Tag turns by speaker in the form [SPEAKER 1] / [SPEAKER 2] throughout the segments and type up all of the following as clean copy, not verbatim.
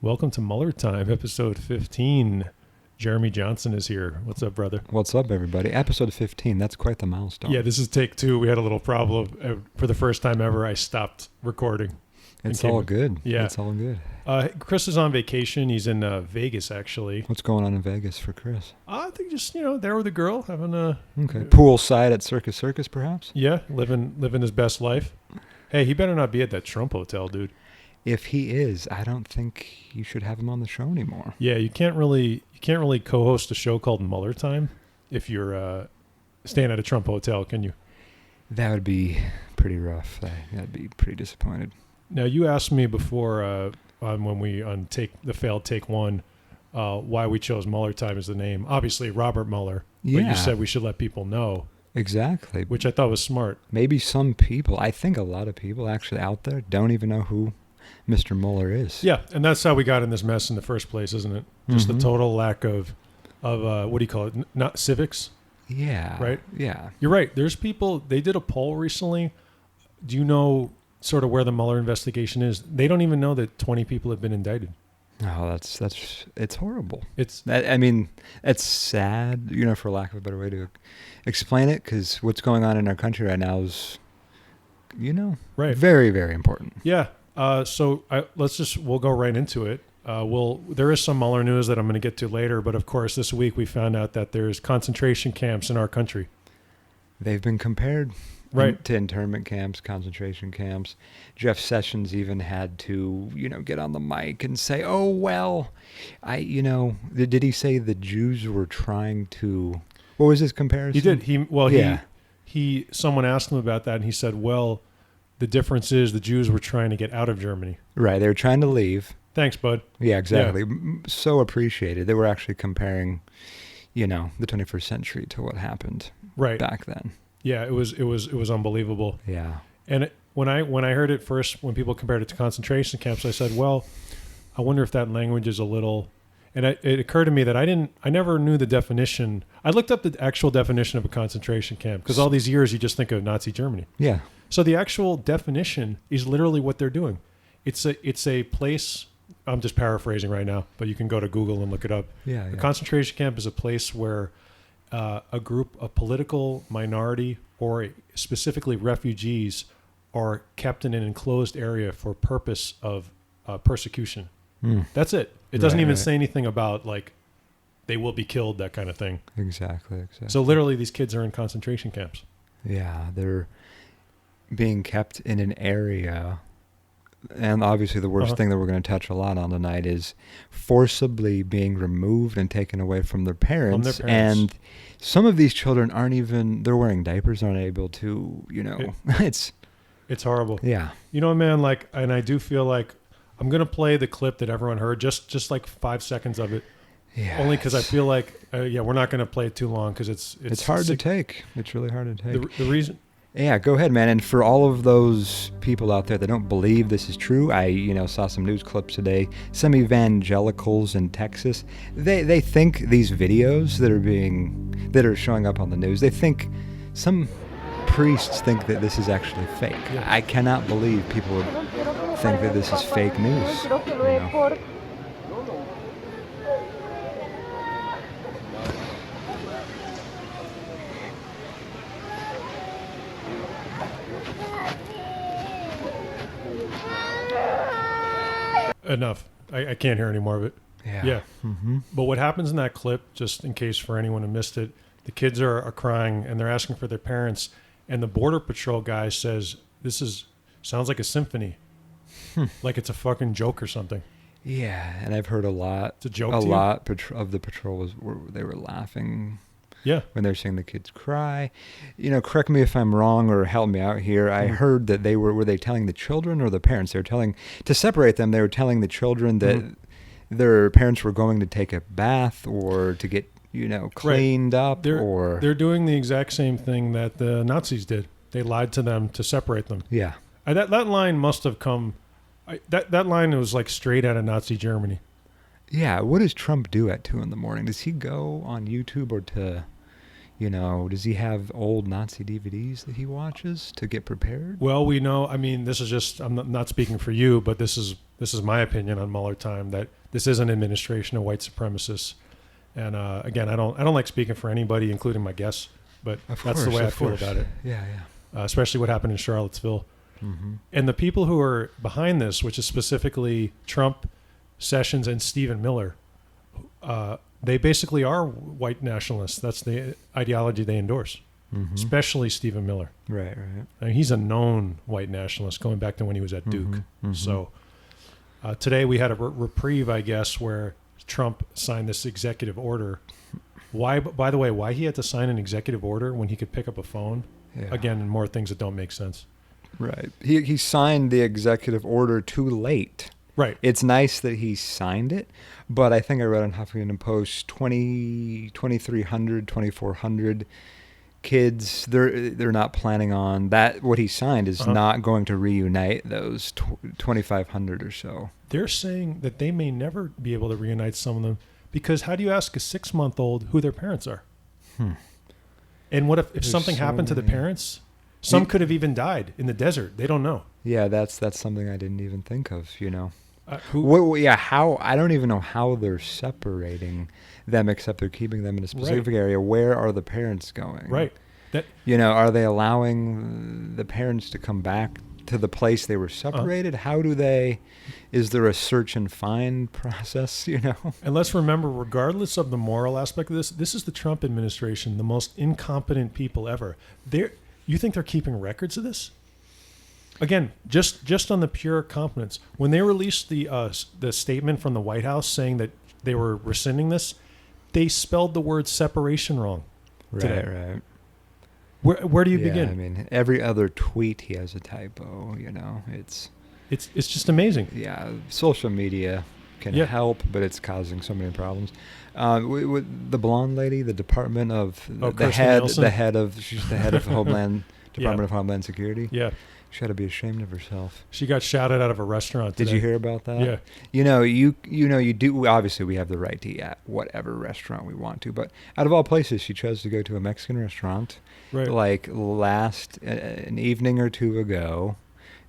[SPEAKER 1] Welcome to Mueller Time, episode 15. Jeremy Johnson is here. What's up, brother?
[SPEAKER 2] What's up, everybody? Episode 15. That's quite the milestone.
[SPEAKER 1] Yeah, this is take 2. We had a little problem. For the first time ever, I stopped recording.
[SPEAKER 2] It's all good.
[SPEAKER 1] Yeah.
[SPEAKER 2] It's all good.
[SPEAKER 1] Chris is on vacation. He's in Vegas, actually.
[SPEAKER 2] What's going on in Vegas for Chris?
[SPEAKER 1] I think just, there with a girl, having a...
[SPEAKER 2] Okay. Poolside at Circus, perhaps?
[SPEAKER 1] Yeah, living his best life. Hey, he better not be at that Trump hotel, dude.
[SPEAKER 2] If he is, I don't think you should have him on the show anymore.
[SPEAKER 1] Yeah, you can't really co-host a show called Mueller Time if you're staying at a Trump hotel, can you?
[SPEAKER 2] That would be pretty rough. I'd be pretty disappointed.
[SPEAKER 1] Now, you asked me before when we the failed take 1 why we chose Mueller Time as the name. Obviously, Robert Mueller.
[SPEAKER 2] Yeah.
[SPEAKER 1] But you said we should let people know.
[SPEAKER 2] Exactly.
[SPEAKER 1] Which I thought was smart.
[SPEAKER 2] Maybe some people, I think a lot of people actually out there don't even know who Mr. Mueller is.
[SPEAKER 1] Yeah, and that's how we got in this mess in the first place, isn't it? Just the total lack of what do you call it? Not civics?
[SPEAKER 2] Yeah.
[SPEAKER 1] Right?
[SPEAKER 2] Yeah.
[SPEAKER 1] You're right. There's people, they did a poll recently. Do you know sort of where the Mueller investigation is? They don't even know that 20 people have been indicted.
[SPEAKER 2] Oh, it's horrible.
[SPEAKER 1] It's
[SPEAKER 2] sad, for lack of a better way to explain it, because what's going on in our country right now is,
[SPEAKER 1] right.
[SPEAKER 2] very, very important.
[SPEAKER 1] Yeah. We'll go right into it. There is some Mueller news that I'm going to get to later, but of course this week we found out that there's concentration camps in our country.
[SPEAKER 2] They've been compared to internment camps, concentration camps. Jeff Sessions even had to, get on the mic and say, "Oh well, did he say the Jews were trying to?" What was his comparison?
[SPEAKER 1] He did. Someone asked him about that, and he said, "Well, the difference is the Jews were trying to get out of Germany."
[SPEAKER 2] Right, they were trying to leave.
[SPEAKER 1] Thanks, bud.
[SPEAKER 2] Yeah, exactly. Yeah. So appreciated. They were actually comparing, the 21st century to what happened back then.
[SPEAKER 1] Yeah, it was unbelievable.
[SPEAKER 2] Yeah.
[SPEAKER 1] And when I heard it first, when people compared it to concentration camps, I said, well, I wonder if that language is a little. And it occurred to me that I never knew the definition. I looked up the actual definition of a concentration camp because all these years you just think of Nazi Germany.
[SPEAKER 2] Yeah.
[SPEAKER 1] So the actual definition is literally what they're doing. It's a place. I'm just paraphrasing right now, but you can go to Google and look it up.
[SPEAKER 2] Yeah.
[SPEAKER 1] A concentration camp is a place where a group of political minority or specifically refugees are kept in an enclosed area for purpose of persecution. That's it. It doesn't even say anything about they will be killed, that kind of thing.
[SPEAKER 2] Exactly.
[SPEAKER 1] So literally these kids are in concentration camps.
[SPEAKER 2] Yeah, they're being kept in an area. And obviously the worst thing that we're going to touch a lot on tonight is forcibly being removed and taken away from their parents. And some of these children they're wearing diapers, aren't able to,
[SPEAKER 1] it's horrible.
[SPEAKER 2] Yeah.
[SPEAKER 1] Man, and I do feel like I'm going to play the clip that everyone heard, just like 5 seconds of it.
[SPEAKER 2] Yeah.
[SPEAKER 1] Only because I feel like, we're not going to play it too long because it's
[SPEAKER 2] hard to take. It's really hard to take.
[SPEAKER 1] The reason...
[SPEAKER 2] Yeah, go ahead, man. And for all of those people out there that don't believe this is true, I, saw some news clips today. Some evangelicals in Texas, they think these videos that are showing up on the news, they think some priests think that this is actually fake. Yeah. I cannot believe people would think that this is fake news.
[SPEAKER 1] Enough. I can't hear any more of it.
[SPEAKER 2] Yeah. Mm-hmm.
[SPEAKER 1] But what happens in that clip, just in case for anyone who missed it, the kids are crying and they're asking for their parents. And the Border Patrol guy says, sounds like a symphony. Like it's a fucking joke or something.
[SPEAKER 2] Yeah. And I've heard a lot.
[SPEAKER 1] It's a joke.
[SPEAKER 2] Of the patrol they were laughing.
[SPEAKER 1] Yeah.
[SPEAKER 2] When they're seeing the kids cry. Correct me if I'm wrong or help me out here. I heard that were they telling the children or the parents? They were telling, to separate them, they were telling the children that their parents were going to take a bath or to get, cleaned up.
[SPEAKER 1] They're doing the exact same thing that the Nazis did. They lied to them to separate them.
[SPEAKER 2] Yeah.
[SPEAKER 1] That line must have come, that line was straight out of Nazi Germany.
[SPEAKER 2] Yeah. What does Trump do at 2 a.m? Does he go on YouTube or to... does he have old Nazi DVDs that he watches to get prepared?
[SPEAKER 1] Well, we know, this is just, I'm not speaking for you, but this is this is my opinion on Mueller time, that this is an administration of white supremacists. And again, I don't like speaking for anybody, including my guests, but that's the way I feel about it.
[SPEAKER 2] Yeah.
[SPEAKER 1] Especially what happened in Charlottesville.
[SPEAKER 2] Mm-hmm.
[SPEAKER 1] And the people who are behind this, which is specifically Trump, Sessions, and Stephen Miller, they basically are white nationalists. That's the ideology they endorse,
[SPEAKER 2] Mm-hmm.
[SPEAKER 1] especially Stephen Miller.
[SPEAKER 2] Right.
[SPEAKER 1] I mean, he's a known white nationalist going back to when he was at Duke.
[SPEAKER 2] Mm-hmm.
[SPEAKER 1] So today we had a reprieve, I guess, where Trump signed this executive order. Why, by the way, why he had to sign an executive order when he could pick up a phone?
[SPEAKER 2] Yeah.
[SPEAKER 1] Again, more things that don't make sense.
[SPEAKER 2] Right. He signed the executive order too late.
[SPEAKER 1] Right.
[SPEAKER 2] It's nice that he signed it, but I think I read on Huffington Post 2,300, 2,400 kids. They're not planning on that. What he signed is not going to reunite those 2,500 or so.
[SPEAKER 1] They're saying that they may never be able to reunite some of them because how do you ask a 6-month-old who their parents are? And what if something happened to the parents? Some could have even died in the desert. They don't know.
[SPEAKER 2] Yeah, that's something I didn't even think of, you know.
[SPEAKER 1] How
[SPEAKER 2] I don't even know how they're separating them, except they're keeping them in a specific area. Where are the parents going?
[SPEAKER 1] Right.
[SPEAKER 2] Are they allowing the parents to come back to the place they were separated? How do they? Is there a search and find process?
[SPEAKER 1] And let's remember, regardless of the moral aspect of this is the Trump administration, the most incompetent people ever. You think they're keeping records of this? Again, just on the pure competence. When they released the statement from the White House saying that they were rescinding this, they spelled the word separation wrong.
[SPEAKER 2] Right.
[SPEAKER 1] Where do you begin?
[SPEAKER 2] I mean, every other tweet he has a typo. It's
[SPEAKER 1] just amazing.
[SPEAKER 2] Yeah, social media can help, but it's causing so many problems. With the blonde lady, the Department of she's the head of Homeland Department of Homeland Security.
[SPEAKER 1] Yeah.
[SPEAKER 2] She ought to be ashamed of herself.
[SPEAKER 1] She got shouted out of a restaurant today.
[SPEAKER 2] Did you hear about that?
[SPEAKER 1] Yeah.
[SPEAKER 2] You do. Obviously, we have the right to eat at whatever restaurant we want to, but out of all places, she chose to go to a Mexican restaurant,
[SPEAKER 1] right?
[SPEAKER 2] Like an evening or two ago,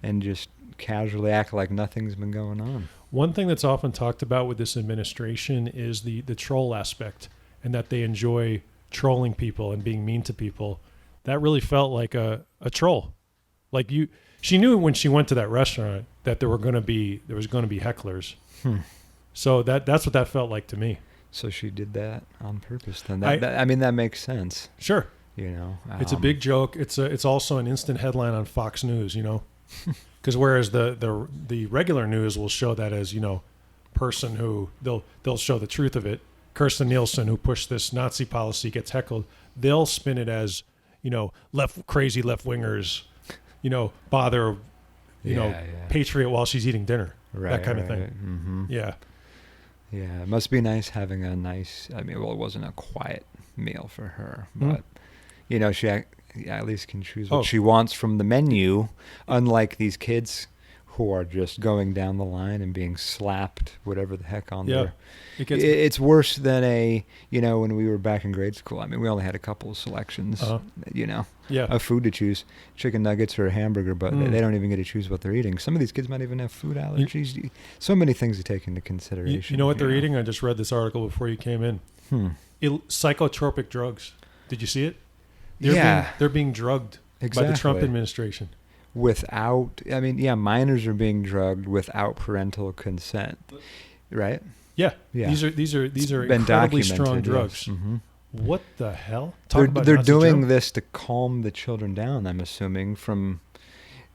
[SPEAKER 2] and just casually act like nothing's been going on.
[SPEAKER 1] One thing that's often talked about with this administration is the troll aspect, and that they enjoy trolling people and being mean to people. That really felt like a troll. Like she knew when she went to that restaurant that there was going to be hecklers. So that's what that felt like to me.
[SPEAKER 2] So she did that on purpose. Then that makes sense.
[SPEAKER 1] Sure.
[SPEAKER 2] It's
[SPEAKER 1] a big joke. It's also an instant headline on Fox News. Because whereas the regular news will show that as person who they'll show the truth of it. Kirsten Nielsen, who pushed this Nazi policy, gets heckled. They'll spin it as crazy left wingers. Bother, patriot while she's eating dinner. Right, that kind of thing.
[SPEAKER 2] Mm-hmm.
[SPEAKER 1] Yeah.
[SPEAKER 2] Yeah, it must be nice having it wasn't a quiet meal for her, but she at least can choose what she wants from the menu, unlike these kids who are just going down the line and being slapped whatever the heck on there. It's worse than when we were back in grade school. I mean, we only had a couple of selections, of food to choose, chicken nuggets or a hamburger, but they don't even get to choose what they're eting. Some of these kids might even have food allergies. So many things to take into consideration.
[SPEAKER 1] You know what they're eating? I just read this article before you came in. Psychotropic drugs. Did you see it? They're being drugged by the Trump administration.
[SPEAKER 2] Minors are being drugged without parental consent, right?
[SPEAKER 1] Yeah. These are incredibly strong drugs.
[SPEAKER 2] Yes. Mm-hmm.
[SPEAKER 1] What the hell?
[SPEAKER 2] They're doing this to calm the children down, I'm assuming, from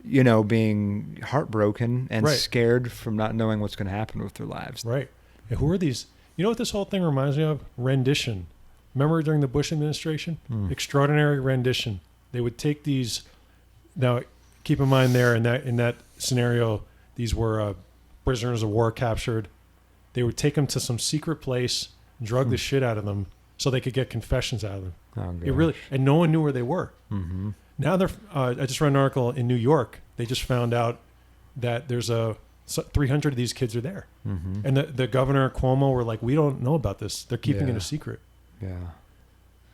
[SPEAKER 2] being heartbroken and scared from not knowing what's going to happen with their lives.
[SPEAKER 1] Right. And who are these? You know what this whole thing reminds me of? Rendition. Remember during the Bush administration? Extraordinary rendition. They would take these. Now, keep in mind there in that scenario, these were prisoners of war captured. They would take them to some secret place, drug the shit out of them, so they could get confessions out of them.
[SPEAKER 2] Oh,
[SPEAKER 1] and no one knew where they were.
[SPEAKER 2] Mm-hmm.
[SPEAKER 1] Now I just read an article in New York. They just found out that there's 300 of these kids are there, and the governor Cuomo were like, we don't know about this. They're keeping it a secret.
[SPEAKER 2] Yeah,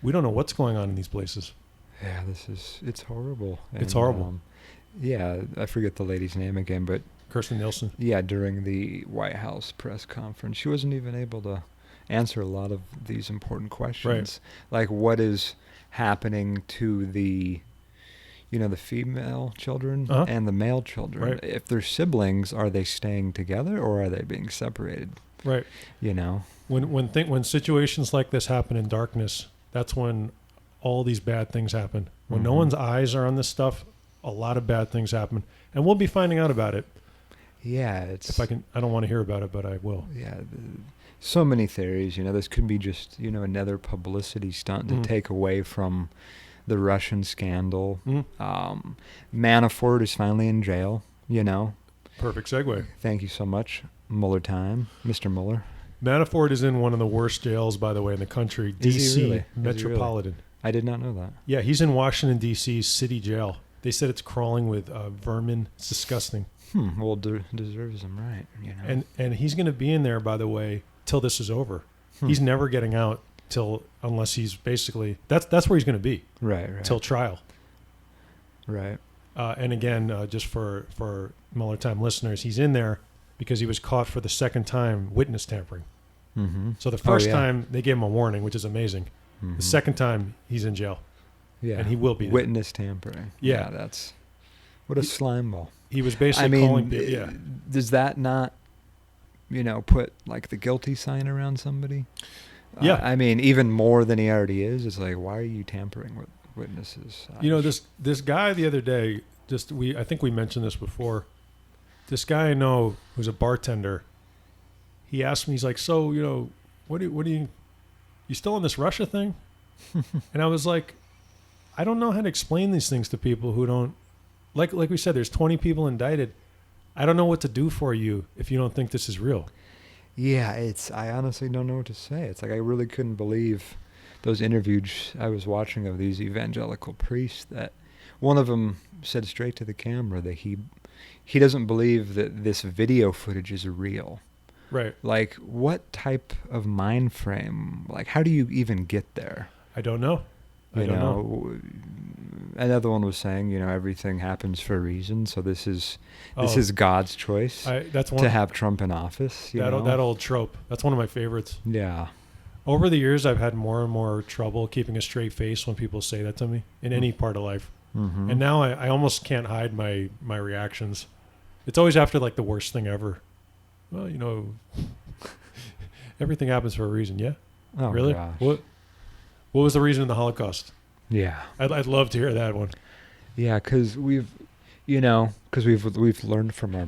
[SPEAKER 1] we don't know what's going on in these places.
[SPEAKER 2] Yeah, it's horrible.
[SPEAKER 1] It's horrible.
[SPEAKER 2] Yeah, I forget the lady's name again, but
[SPEAKER 1] Kirsten Nielsen.
[SPEAKER 2] yeah, during the White House press conference, she wasn't even able to answer a lot of these important questions. Like what is happening to the the female children
[SPEAKER 1] Uh-huh.
[SPEAKER 2] and the male children.
[SPEAKER 1] Right.
[SPEAKER 2] If they're siblings, are they staying together or are they being separated?
[SPEAKER 1] Right.
[SPEAKER 2] You know?
[SPEAKER 1] When situations like this happen in darkness, that's when all these bad things happen. When no
[SPEAKER 2] Mhm.
[SPEAKER 1] one's eyes are on this stuff, a lot of bad things happen, and we'll be finding out about it.
[SPEAKER 2] Yeah, it's...
[SPEAKER 1] If I can, I don't want to hear about it, but I will.
[SPEAKER 2] Yeah, so many theories. This could be just, another publicity stunt to take away from the Russian scandal. Manafort is finally in jail,
[SPEAKER 1] Perfect segue.
[SPEAKER 2] Thank you so much, Mueller time, Mr. Mueller.
[SPEAKER 1] Manafort is in one of the worst jails, by the way, in the country,
[SPEAKER 2] Is he
[SPEAKER 1] D.C.
[SPEAKER 2] really? Is he
[SPEAKER 1] Metropolitan.
[SPEAKER 2] really? I did not know that.
[SPEAKER 1] Yeah, he's in Washington, D.C.'s city jail. They said it's crawling with vermin. It's disgusting.
[SPEAKER 2] Well, deserves him right,
[SPEAKER 1] And he's going to be in there, by the way, till this is over. He's never getting out unless he's basically that's where he's going to be.
[SPEAKER 2] Right.
[SPEAKER 1] Till trial.
[SPEAKER 2] Right.
[SPEAKER 1] And again, just for Mueller Time listeners, he's in there because he was caught for the second time witness tampering.
[SPEAKER 2] Mm-hmm.
[SPEAKER 1] So the first time they gave him a warning, which is amazing.
[SPEAKER 2] Mm-hmm.
[SPEAKER 1] The second time he's in jail.
[SPEAKER 2] Yeah.
[SPEAKER 1] And he will be there.
[SPEAKER 2] Witness tampering.
[SPEAKER 1] Yeah.
[SPEAKER 2] That's what a slime ball.
[SPEAKER 1] He was basically calling people. Yeah.
[SPEAKER 2] Does that not, put like the guilty sign around somebody?
[SPEAKER 1] Yeah.
[SPEAKER 2] Even more than he already is. It's like, why are you tampering with witnesses?
[SPEAKER 1] This guy the other day, I think we mentioned this before. This guy I know who's a bartender, he asked me, he's like, so, what do you still on this Russia thing? And I was like, I don't know how to explain these things to people who don't, like we said, there's 20 people indicted. I don't know what to do for you if you don't think this is real.
[SPEAKER 2] Yeah, I honestly don't know what to say. It's like I really couldn't believe those interviews I was watching of these evangelical priests that one of them said straight to the camera that he doesn't believe that this video footage is real.
[SPEAKER 1] Right.
[SPEAKER 2] Like, what type of mind frame? Like, how do you even get there?
[SPEAKER 1] I don't know. I don't know.
[SPEAKER 2] Another one was saying, everything happens for a reason. So this is God's choice to have Trump in office.
[SPEAKER 1] That old trope. That's one of my favorites.
[SPEAKER 2] Yeah.
[SPEAKER 1] Over the years, I've had more and more trouble keeping a straight face when people say that to me in any part of life.
[SPEAKER 2] Mm-hmm.
[SPEAKER 1] And now I almost can't hide my reactions. It's always after like the worst thing ever. Well, everything happens for a reason. Yeah.
[SPEAKER 2] Oh,
[SPEAKER 1] really?
[SPEAKER 2] Gosh.
[SPEAKER 1] What was the reason in the Holocaust?
[SPEAKER 2] Yeah.
[SPEAKER 1] I'd love to hear that one.
[SPEAKER 2] Yeah, because we've learned from our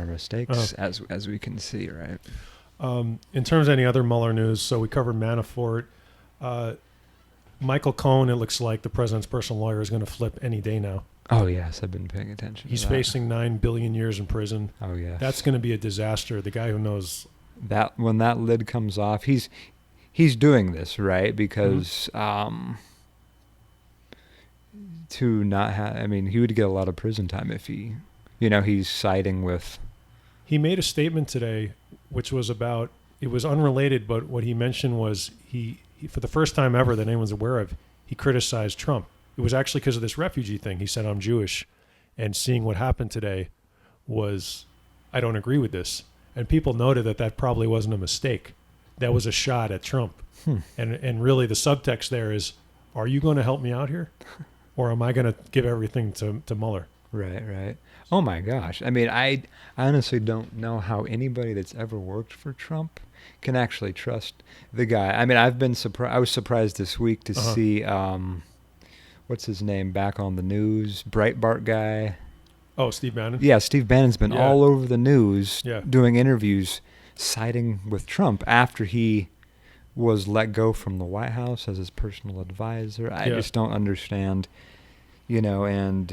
[SPEAKER 2] mistakes as we can see, right?
[SPEAKER 1] In terms of any other Mueller news, so we covered Manafort. Michael Cohen, it looks like the president's personal lawyer is going to flip any day now.
[SPEAKER 2] Oh, yes, I've been paying attention.
[SPEAKER 1] He's facing 9 billion years in prison.
[SPEAKER 2] Oh, yes.
[SPEAKER 1] That's going to be a disaster. The guy who knows
[SPEAKER 2] that when that lid comes off, he's doing this, right? Because to not have, he would get a lot of prison time if he's siding with.
[SPEAKER 1] He made a statement today, which was about, it was unrelated, but what he mentioned was he for the first time ever that anyone's aware of, he criticized Trump. It was actually because of this refugee thing. He said, I'm Jewish. And seeing what happened today was, I don't agree with this. And people noted that probably wasn't a mistake. That was a shot at Trump. And really the subtext there is, are you going to help me out here? Or am I going to give everything to Mueller?
[SPEAKER 2] Right. Oh, my gosh. I honestly don't know how anybody that's ever worked for Trump can actually trust the guy. I've been surprised. I was surprised this week to see, what's his name, back on the news, Breitbart guy.
[SPEAKER 1] Oh, Steve Bannon?
[SPEAKER 2] Yeah, Steve Bannon's been all over the news doing interviews siding with Trump after he was let go from the White House as his personal advisor. I just don't understand, and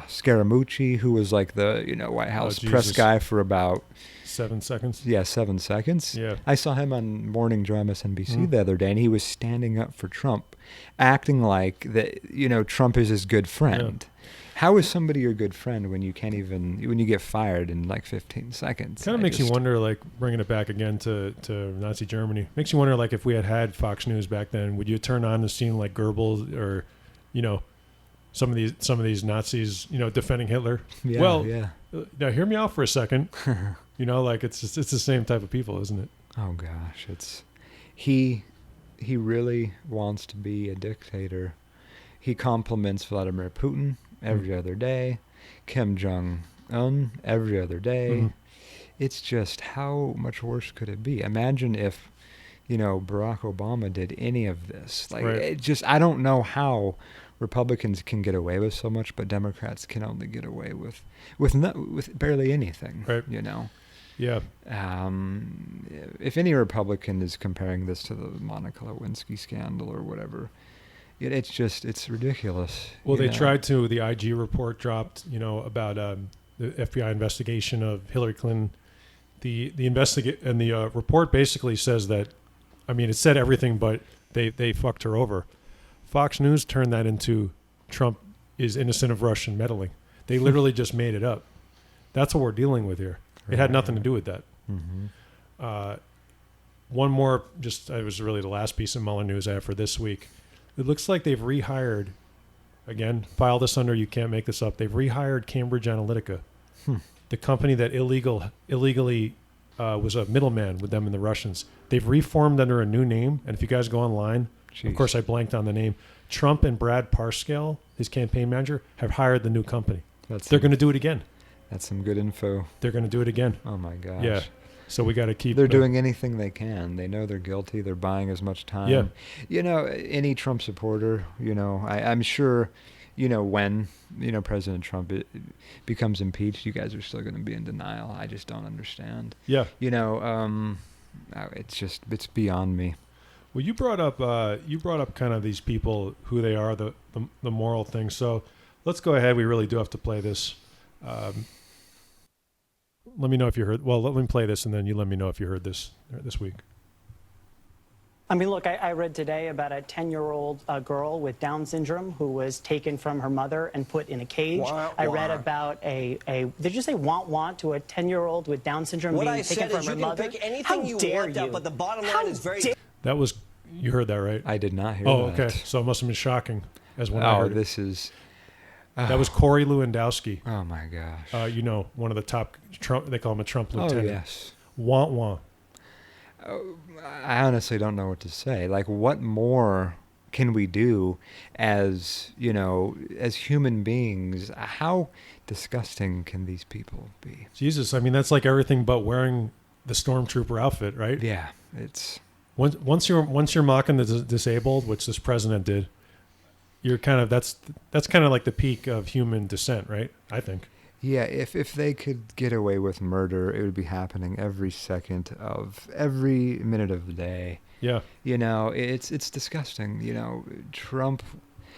[SPEAKER 2] Scaramucci, who was like the, White House press guy for about
[SPEAKER 1] 7 seconds.
[SPEAKER 2] Yeah, 7 seconds.
[SPEAKER 1] Yeah.
[SPEAKER 2] I saw him on Morning Joe MSNBC the other day, and he was standing up for Trump, acting like that, Trump is his good friend. Yeah. How is somebody your good friend when you get fired in like 15 seconds?
[SPEAKER 1] Kind of makes you wonder, like bringing it back again to Nazi Germany, makes you wonder, like if we had Fox News back then, would you turn on the scene like Goebbels or, some of these Nazis, defending Hitler.
[SPEAKER 2] Yeah,
[SPEAKER 1] well,
[SPEAKER 2] yeah.
[SPEAKER 1] Now hear me out for a second. Like it's the same type of people, isn't it?
[SPEAKER 2] Oh gosh, he really wants to be a dictator. He compliments Vladimir Putin every other day, Kim Jong-un every other day.
[SPEAKER 1] Mm-hmm.
[SPEAKER 2] It's just, how much worse could it be? Imagine if, Barack Obama did any of this. Like,
[SPEAKER 1] Right.
[SPEAKER 2] I don't know how Republicans can get away with so much, but Democrats can only get away with barely anything.
[SPEAKER 1] Right. Yeah.
[SPEAKER 2] If any Republican is comparing this to the Monica Lewinsky scandal or whatever, it's ridiculous.
[SPEAKER 1] Well, they tried to. The IG report dropped, about the FBI investigation of Hillary Clinton. The report basically says that, it said everything, but they fucked her over. Fox News turned that into Trump is innocent of Russian meddling. They literally just made it up. That's what we're dealing with here. It had nothing to do with that.
[SPEAKER 2] Mm-hmm.
[SPEAKER 1] One more, it was really the last piece of Mueller news I have for this week. It looks like they've rehired, again, file this under, you can't make this up. They've rehired Cambridge Analytica, the company that illegally was a middleman with them and the Russians. They've reformed under a new name. And if you guys go online,
[SPEAKER 2] Jeez.
[SPEAKER 1] Of course I blanked on the name. Trump and Brad Parscale, his campaign manager, have hired the new company. They're going to do it again.
[SPEAKER 2] That's some good info.
[SPEAKER 1] They're going to do it again.
[SPEAKER 2] Oh my gosh.
[SPEAKER 1] Yeah. So we got to keep.
[SPEAKER 2] They're doing anything they can. They know they're guilty. They're buying as much time.
[SPEAKER 1] Yeah.
[SPEAKER 2] Any Trump supporter, I'm sure, when, President Trump becomes impeached, you guys are still going to be in denial. I just don't understand.
[SPEAKER 1] Yeah.
[SPEAKER 2] It's beyond me.
[SPEAKER 1] Well, you brought up kind of these people, who they are, the moral thing. So let's go ahead. We really do have to play this. Let me know if you heard. Well, let me play this, and then you let me know if you heard this week.
[SPEAKER 3] Look, I read today about a 10-year-old girl with Down syndrome who was taken from her mother and put in a cage. I read about did you say want to a 10-year-old with Down syndrome being taken from her mother?
[SPEAKER 4] Pick anything you want, but the bottom line is very...
[SPEAKER 1] That was, you heard that, right?
[SPEAKER 2] I did not hear that.
[SPEAKER 1] Oh, okay. So it must have been shocking as when I heard
[SPEAKER 2] this
[SPEAKER 1] it.
[SPEAKER 2] is...
[SPEAKER 1] That was Corey Lewandowski.
[SPEAKER 2] Oh, my gosh.
[SPEAKER 1] One of the top Trump, they call him a Trump lieutenant.
[SPEAKER 2] Oh, yes.
[SPEAKER 1] Want.
[SPEAKER 2] I honestly don't know what to say. Like, what more can we do as human beings? How disgusting can these people be?
[SPEAKER 1] Jesus, that's like everything but wearing the stormtrooper outfit, right?
[SPEAKER 2] Yeah, it's...
[SPEAKER 1] Once you're mocking the disabled, which this president did, you're kind of that's kind of like the peak of human descent, right? I think.
[SPEAKER 2] Yeah, if they could get away with murder, it would be happening every second of every minute of the day.
[SPEAKER 1] Yeah.
[SPEAKER 2] It's disgusting. Trump,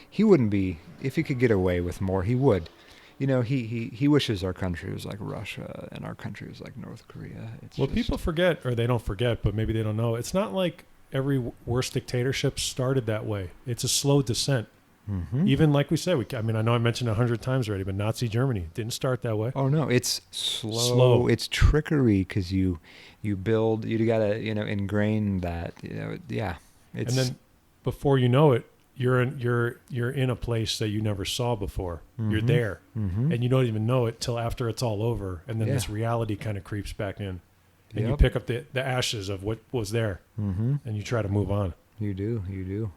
[SPEAKER 2] he wouldn't be, if he could get away with more, he would. He wishes our country was like Russia and our country was like North Korea.
[SPEAKER 1] People forget, or they don't forget, but maybe they don't know. It's not like every worst dictatorship started that way. It's a slow descent. Mm-hmm. Even like we said, I know I mentioned 100 times already, but Nazi Germany didn't start that way.
[SPEAKER 2] Oh no, it's slow. It's trickery because you build, you gotta ingrain that. Yeah. And
[SPEAKER 1] then before you know it, you're in a place that you never saw before. Mm-hmm. You're there, and you don't even know it till after it's all over, and then this reality kind of creeps back in, and you pick up the ashes of what was there, and you try to move on.
[SPEAKER 2] You do.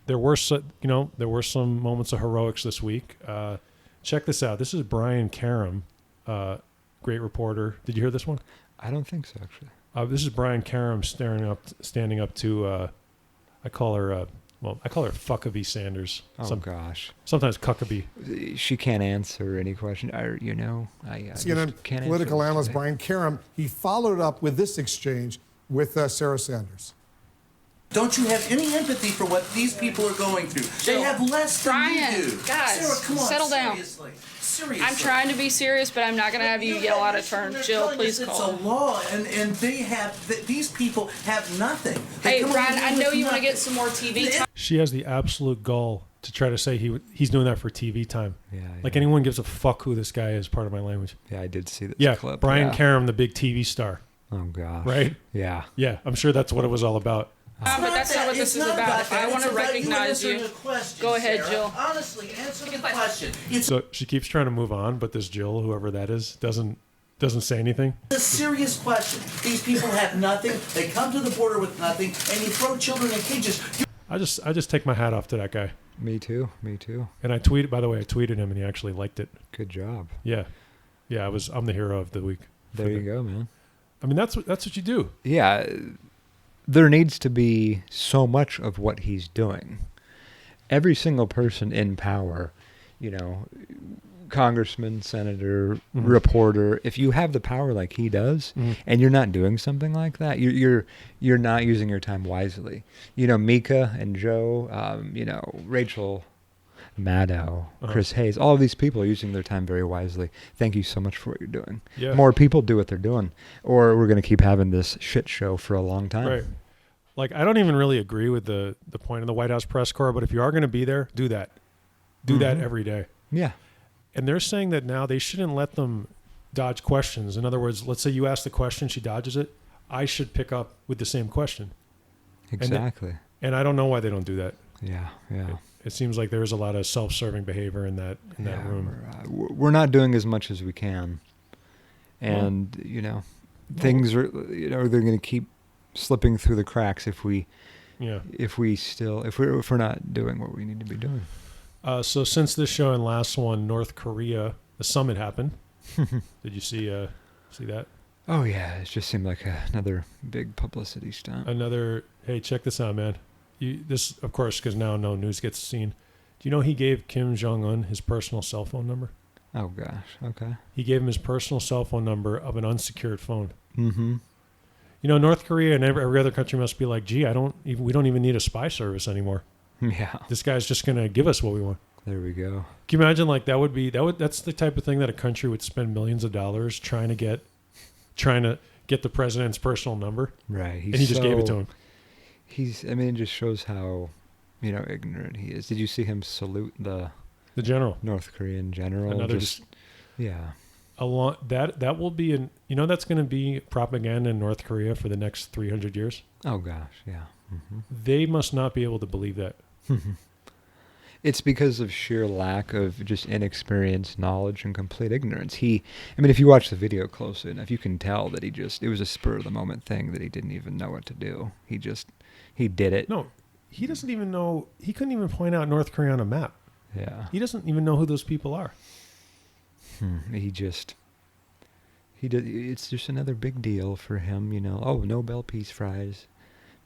[SPEAKER 1] There were some moments of heroics this week. Check this out. This is Brian Karam, great reporter. Did you hear this one?
[SPEAKER 2] I don't think so, actually.
[SPEAKER 1] This is Brian Karam standing up to. I call her Fuckabee Sanders.
[SPEAKER 2] Gosh.
[SPEAKER 1] Sometimes Cuckabee.
[SPEAKER 2] She can't answer any question.
[SPEAKER 5] CNN political analyst Brian Karam, he followed up with this exchange with Sarah Sanders.
[SPEAKER 6] Don't you have any empathy for what these people are going through? They have less than you do.
[SPEAKER 7] Guys,
[SPEAKER 6] Sarah, come on,
[SPEAKER 7] settle down.
[SPEAKER 6] Seriously.
[SPEAKER 7] I'm trying to be serious, but I'm not going to have you yell out of turn. Jill, please call.
[SPEAKER 6] It's a law, and they have, these people have nothing.
[SPEAKER 7] Hey, Brian, I know you want to get some more TV time.
[SPEAKER 1] She has the absolute gall to try to say he's doing that for TV time.
[SPEAKER 2] Yeah.
[SPEAKER 1] Like anyone gives a fuck who this guy is, part of my language.
[SPEAKER 2] Yeah, I did see this clip.
[SPEAKER 1] Brian Karam, the big TV star.
[SPEAKER 2] Oh, gosh.
[SPEAKER 1] Right?
[SPEAKER 2] Yeah.
[SPEAKER 1] Yeah, I'm sure that's what it was all about.
[SPEAKER 7] But that's not what this is about. If I want to recognize you, go ahead, Jill.
[SPEAKER 6] Honestly, answer the question.
[SPEAKER 1] So she keeps trying to move on, but this Jill, whoever that is, doesn't say anything.
[SPEAKER 6] It's a serious question. These people have nothing. They come to the border with nothing, and you throw children in cages.
[SPEAKER 1] I just take my hat off to that guy.
[SPEAKER 2] Me too.
[SPEAKER 1] And I tweeted him, and he actually liked it.
[SPEAKER 2] Good job.
[SPEAKER 1] Yeah. I'm the hero of the week.
[SPEAKER 2] There you go, man.
[SPEAKER 1] I mean, that's what you do.
[SPEAKER 2] Yeah. There needs to be so much of what he's doing. Every single person in power, congressman, senator, reporter, if you have the power like he does, and you're not doing something like that, you're not using your time wisely. Mika and Joe, Rachel Maddow, Chris Hayes, all of these people are using their time very wisely. Thank you so much for what you're doing.
[SPEAKER 1] Yeah.
[SPEAKER 2] More people do what they're doing, or we're going to keep having this shit show for a long time.
[SPEAKER 1] Right. Like, I don't even really agree with the point of the White House press corps, but if you are going to be there, do that. Do that every day.
[SPEAKER 2] Yeah.
[SPEAKER 1] And they're saying that now they shouldn't let them dodge questions. In other words, let's say you ask the question, she dodges it. I should pick up with the same question.
[SPEAKER 2] Exactly.
[SPEAKER 1] And I don't know why they don't do that.
[SPEAKER 2] Yeah.
[SPEAKER 1] It seems like there is a lot of self-serving behavior in that room.
[SPEAKER 2] We're not doing as much as we can, and things are they're going to keep slipping through the cracks if we're not doing what we need to be doing.
[SPEAKER 1] So since this show and last one, North Korea, the summit happened. Did you see that?
[SPEAKER 2] Oh yeah, it just seemed like another big publicity stunt.
[SPEAKER 1] Hey, check this out, man. This, of course, because now no news gets seen. Do you know he gave Kim Jong-un his personal cell phone number?
[SPEAKER 2] Oh, gosh. Okay.
[SPEAKER 1] He gave him his personal cell phone number of an unsecured phone.
[SPEAKER 2] Mm-hmm.
[SPEAKER 1] North Korea and every other country must be like, gee, we don't even need a spy service anymore.
[SPEAKER 2] Yeah.
[SPEAKER 1] This guy's just going to give us what we want.
[SPEAKER 2] There we go.
[SPEAKER 1] Can you imagine, like, that's the type of thing that a country would spend millions of dollars trying to get the president's personal number?
[SPEAKER 2] Right.
[SPEAKER 1] And he just gave it to him.
[SPEAKER 2] It just shows how, ignorant he is. Did you see him salute the
[SPEAKER 1] general,
[SPEAKER 2] North Korean general? Yeah.
[SPEAKER 1] That will be that's going to be propaganda in North Korea for the next 300 years.
[SPEAKER 2] Oh gosh, yeah. Mm-hmm.
[SPEAKER 1] They must not be able to believe that.
[SPEAKER 2] It's because of sheer lack of just inexperience, knowledge, and complete ignorance. If you watch the video closely enough, you can tell that it was a spur of the moment thing that he didn't even know what to do. He did it.
[SPEAKER 1] No, he doesn't even know. He couldn't even point out North Korea on a map.
[SPEAKER 2] Yeah.
[SPEAKER 1] He doesn't even know who those people are.
[SPEAKER 2] It's just another big deal for him, Oh, Nobel Peace Prize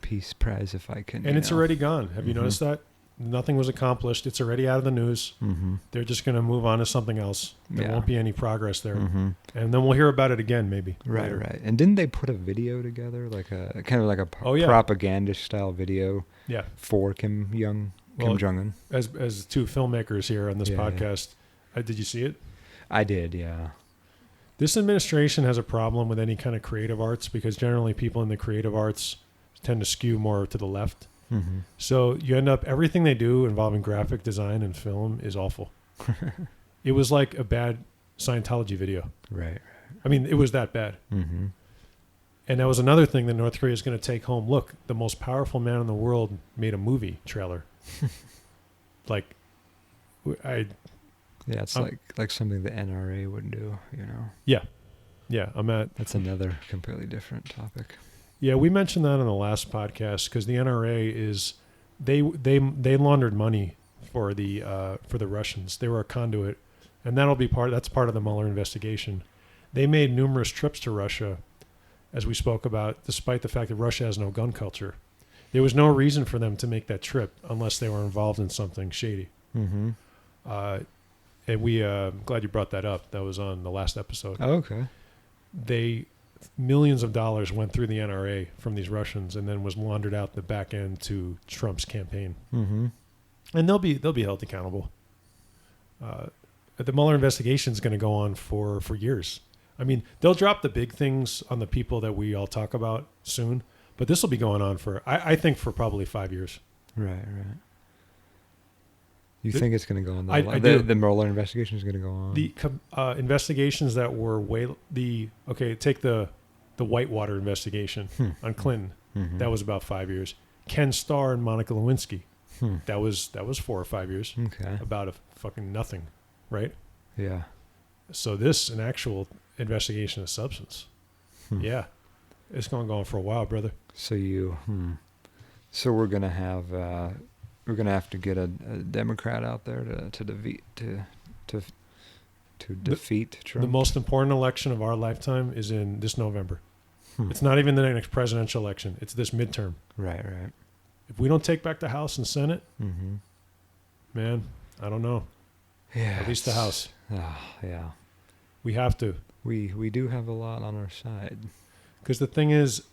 [SPEAKER 2] if I can.
[SPEAKER 1] And it's already gone. Have you noticed that? Nothing was accomplished. It's already out of the news. Mm-hmm. They're just going to move on to something else. There won't be any progress there. Mm-hmm. And then we'll hear about it again, maybe.
[SPEAKER 2] Right, later. Right. And didn't they put a video together, like a kind of like a propaganda style video?
[SPEAKER 1] Yeah.
[SPEAKER 2] For Kim Jong-un.
[SPEAKER 1] As two filmmakers here on this podcast, did you see it?
[SPEAKER 2] I did, yeah.
[SPEAKER 1] This administration has a problem with any kind of creative arts because generally people in the creative arts tend to skew more to the left. Mm-hmm. So you end up, everything they do involving graphic design and film is awful. It was like a bad Scientology video.
[SPEAKER 2] Right.
[SPEAKER 1] I mean, it was that bad. Mm-hmm. And that was another thing that North Korea is going to take home. Look, the most powerful man in the world made a movie trailer.
[SPEAKER 2] It's like something the NRA would do,
[SPEAKER 1] Yeah.
[SPEAKER 2] That's another completely different topic.
[SPEAKER 1] Yeah, we mentioned that on the last podcast because the NRA is they laundered money for the Russians. They were a conduit, and that's part of the Mueller investigation. They made numerous trips to Russia, as we spoke about, despite the fact that Russia has no gun culture. There was no reason for them to make that trip unless they were involved in something shady. Mm-hmm. And we glad you brought that up. That was on the last episode.
[SPEAKER 2] Oh, okay.
[SPEAKER 1] Millions of dollars went through the NRA from these Russians and then was laundered out the back end to Trump's campaign. Mm-hmm. And they'll be held accountable. The Mueller investigation is going to go on for years. I mean, they'll drop the big things on the people that we all talk about soon, but this will be going on I think for probably 5 years.
[SPEAKER 2] Right. You think it's going to go on? The Mueller investigation is going to go on.
[SPEAKER 1] The investigations that were take the Whitewater investigation on Clinton. Mm-hmm. That was about 5 years. Ken Starr and Monica Lewinsky. That was 4 or 5 years.
[SPEAKER 2] Okay.
[SPEAKER 1] About a fucking nothing, right?
[SPEAKER 2] Yeah.
[SPEAKER 1] So this, an actual investigation of substance. Yeah. It's going to go on for a while, brother.
[SPEAKER 2] So so we're gonna have to get a Democrat out there to defeat Trump.
[SPEAKER 1] The most important election of our lifetime is in this November. It's not even the next presidential election. It's this midterm.
[SPEAKER 2] Right.
[SPEAKER 1] If we don't take back the House and Senate, man, I don't know.
[SPEAKER 2] Yeah.
[SPEAKER 1] At least the House.
[SPEAKER 2] Yeah.
[SPEAKER 1] We have to.
[SPEAKER 2] We do have a lot on our side.
[SPEAKER 1] Because the thing is,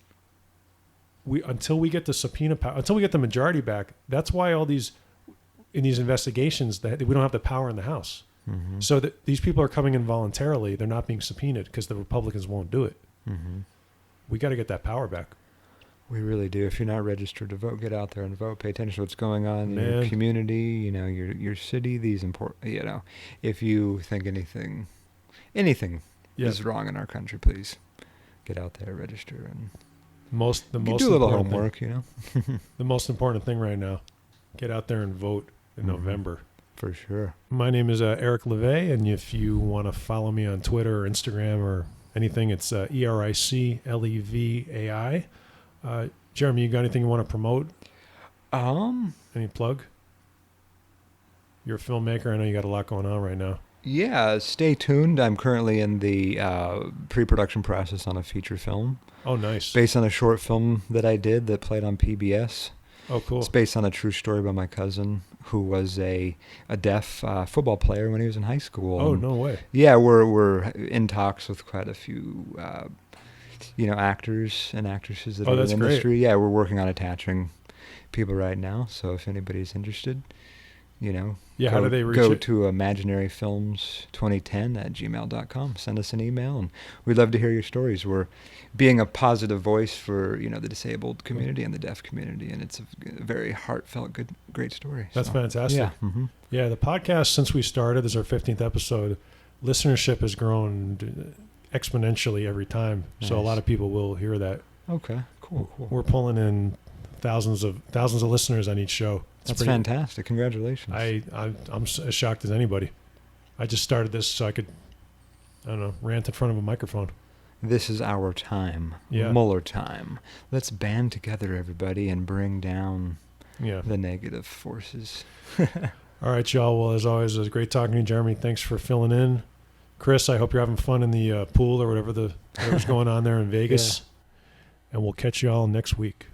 [SPEAKER 1] until we get the subpoena power, until we get the majority back, that's why in these investigations that we don't have the power in the House. So that these people are coming in voluntarily. They're not being subpoenaed because the Republicans won't do it. We got to get that power back.
[SPEAKER 2] We really do. If you're not registered to vote, get out there and vote. Pay attention to what's going on in your community, your city. These important, if you think anything is wrong in our country, please get out there, register, and do a little homework.
[SPEAKER 1] The most important thing right now, get out there and vote in November.
[SPEAKER 2] For sure.
[SPEAKER 1] My name is Eric LeVay, and if you want to follow me on Twitter or Instagram or anything, it's EricLevai. Jeremy, you got anything you want to promote? Any plug? You're a filmmaker. I know you got a lot going on right now.
[SPEAKER 2] Yeah, stay tuned. I'm currently in the pre-production process on a feature film.
[SPEAKER 1] Oh, nice.
[SPEAKER 2] Based on a short film that I did that played on PBS.
[SPEAKER 1] Oh, cool.
[SPEAKER 2] It's based on a true story by my cousin, who was a deaf football player when he was in high school.
[SPEAKER 1] Oh, no way.
[SPEAKER 2] Yeah, we're in talks with quite a few, actors and actresses that are in the industry.
[SPEAKER 1] Great.
[SPEAKER 2] Yeah, we're working on attaching people right now. So if anybody's interested,
[SPEAKER 1] how do they reach
[SPEAKER 2] go
[SPEAKER 1] it?
[SPEAKER 2] to imaginaryfilms2010@gmail.com. Send us an email, and we'd love to hear your stories. We're being a positive voice for the disabled community and the deaf community, and it's a very heartfelt, great story.
[SPEAKER 1] That's fantastic.
[SPEAKER 2] Yeah.
[SPEAKER 1] Yeah, the podcast, since we started, this is our 15th episode, listenership has grown exponentially every time.
[SPEAKER 2] Nice.
[SPEAKER 1] So a lot of people will hear that.
[SPEAKER 2] Okay, cool.
[SPEAKER 1] We're pulling in thousands of listeners on each show.
[SPEAKER 2] That's fantastic. Congratulations.
[SPEAKER 1] I'm as shocked as anybody. I just started this so I could, rant in front of a microphone.
[SPEAKER 2] This is our time.
[SPEAKER 1] Yeah.
[SPEAKER 2] Mueller time. Let's band together, everybody, and bring down the negative forces.
[SPEAKER 1] All right, y'all. Well, as always, it was great talking to you, Jeremy. Thanks for filling in. Chris, I hope you're having fun in the pool or whatever's going on there in Vegas.
[SPEAKER 2] Yeah.
[SPEAKER 1] And we'll catch you all next week.